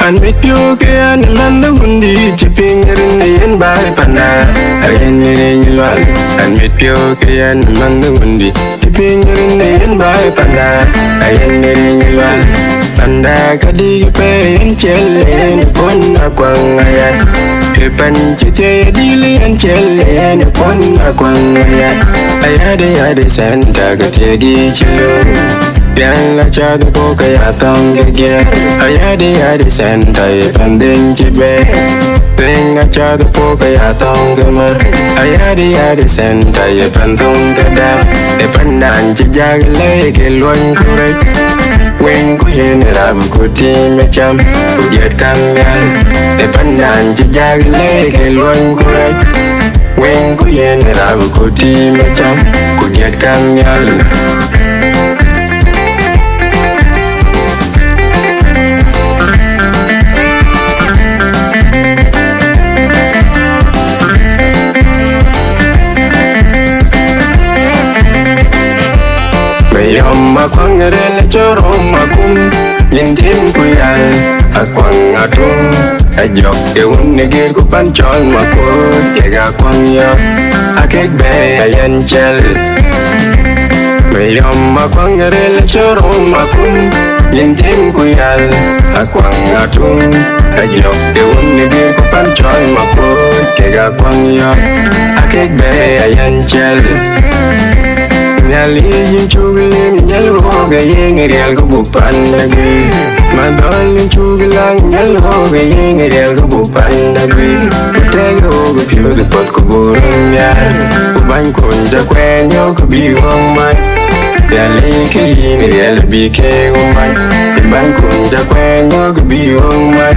An mit you ke an landa gundi tipping in by panda again in wal. An mit you ke an landa gundi tipping in by panda again in wal. Panda kadi pe en chelle pon akwang aya. Epan chite dili en chelle pon akwang aya. Ayade santa kategi chilo. Yalla chadu boka ya tongge ayade senta pandeng chibe tenga chadu boka ya tongge mar ayade senta pandong kada pandan chijagle gelwan kure wen ku yenera ku ti mecham yet kangal pandan chijagle gelwan kure wen ku yenera ku ti mecham ku yet kangal. Akwang rele chorom akum yindim kuyal akwang atum ajok eun negir ku panchol makut kega akwang yo akek be ayan chel mayom akwang rele chorom akum yindim kuyal akwang atum ajok eun negir ku panchol makut kega akwang yo akek be ayan chel. Nyali yin chugilim nyal hoga yeng real ko bupan nagwi madal yin chugilang nyal hoga yeng real ko bupan nagwi tega hoga pyo de pot ko burung nyal kuban konja kwenyo ko biwang man nyali ke yin real bi ke umay kuban konja kwenyo ko biwang man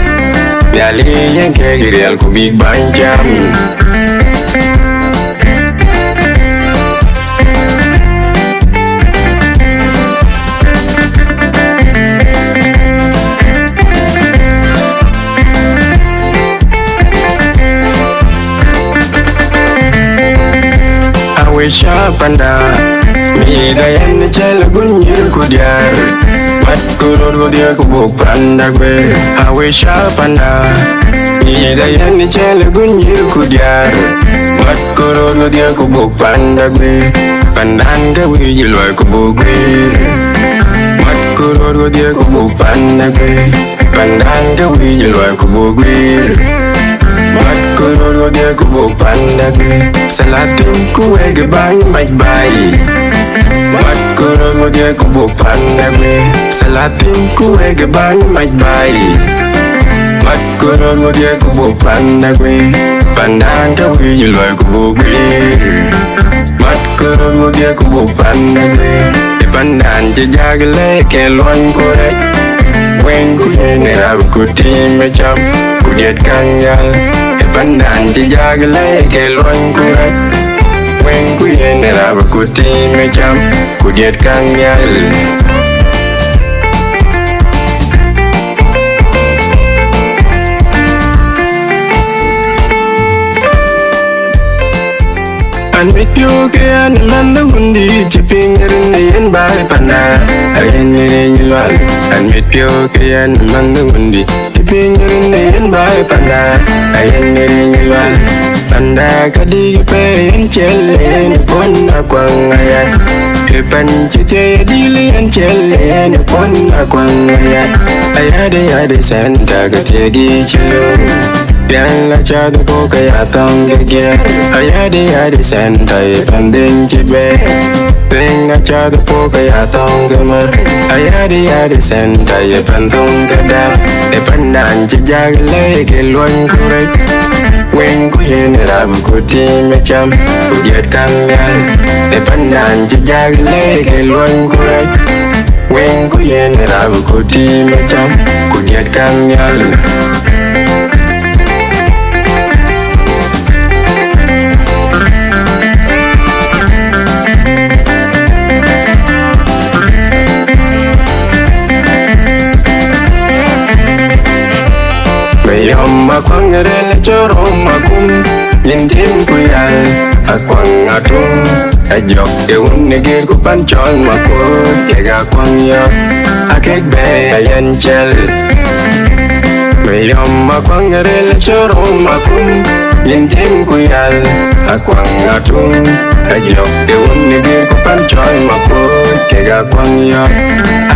nyali yin ke real ko big bang jam. Panda mi dayan chel gunjir kudiar mat kurur gudia kubuk panda gwer awe panda mi dayan chel gunjir kudiar mat kurur gudia kubuk panda gwer pandan gawi jilwai kubuk gwer mat kurur gudia kubuk panda gwer pandan gawi jilwai kubuk gwer mat kurur dia kubuk panda gwe salatin kuwe gebay mai bay mat kurur dia kubuk panda gwe salatin kuwe gebay mai bay mat kurur dia kubuk panda gwe pandan gawi jilwai kubuk gwe mat kurur dia kubuk panda gwe pandan jagle kelwan kore wen kuyenera kuti mecham kudiet kangal pandan jagle kelwan kure wen kuyenera kuti mecham kudiet kangal. An mit you ke an landa gundi tipping in by panda again in wal. An mit you ke an landa gundi tipping in by panda again in wal. Panda kadi pe en chelle pon akwang aya. Epan chite dili en chelle pon akwang aya. Ayade santa kategi chilo. Yalla chadu boka ya tongge ayade senta pandeng chibe tenga chadu boka ya tongge mar ayade senta pandong kada pandan chijagle gelwan kure wen kuyenera kuti mecham kudiet kangal pandan chijagle gelwan kure wen kuyenera kuti mecham kudiet kangal. rele choro makum nhìn thêm quy al quăng atung dọc yêu ne gel ku pan chon ma ko kega quăng yo kek be ayen chel me yom ma quăng rele choro makum nhìn thêm quy al quăng atung dọc yêu ne gel ku pan chon ma ko kega quăng yo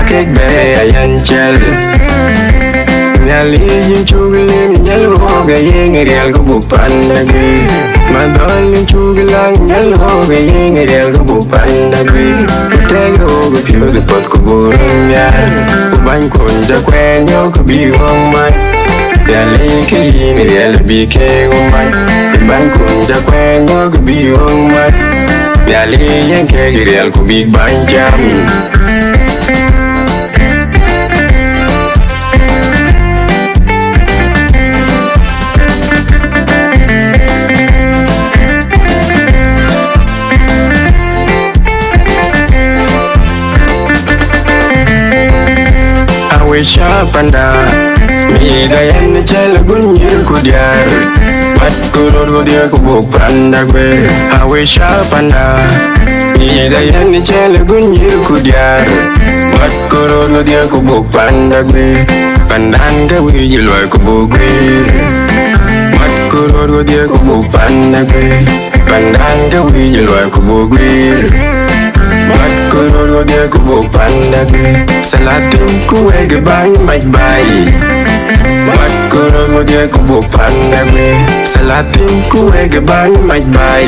kek be ayen chel Nyali yung chugilim nyal hoga yeng real ko bupan nagwi Madol yung chugilang nyal hoga yeng real ko bupan nagwi Utega hoga pyo the pot ko burong yan Ubang konja kwenyo ko biwang man Nyali ke yeng real bike umay Ubang konja kwenyo ko biwang man Nyali yung ke real ko big bang jam Panda mi gayan chel gunjir kudyar mat kurur gudia kubuk panda gwer awe panda mi gayan chel gunjir kudyar mat kurur gudia kubuk panda gwer pandan ga wi loy kubuk gwer mat kurur gudia kubuk panda gwer pandan ga wi loy kubuk gwer mat kurur gudia kubuk panda gwer salatin kuwe ge bang mai bai mat kurur gudia kubuk panda gwer salatin kuwe ge bang mai bai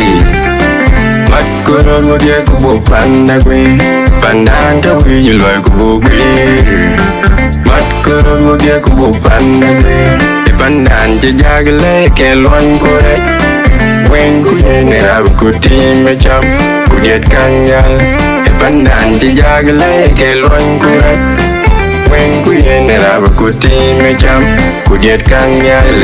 mat kurur gudia kubuk panda gwer pandan ga wi loy kubuk gwer mat kurur gudia kubuk panda gwer pandan je jagle ke loan kore wen ku ne ra ku ti me cham ku diet kangal pandan je jagle ke loan kore wen ku ne ra ku ti me cham ku diet kangal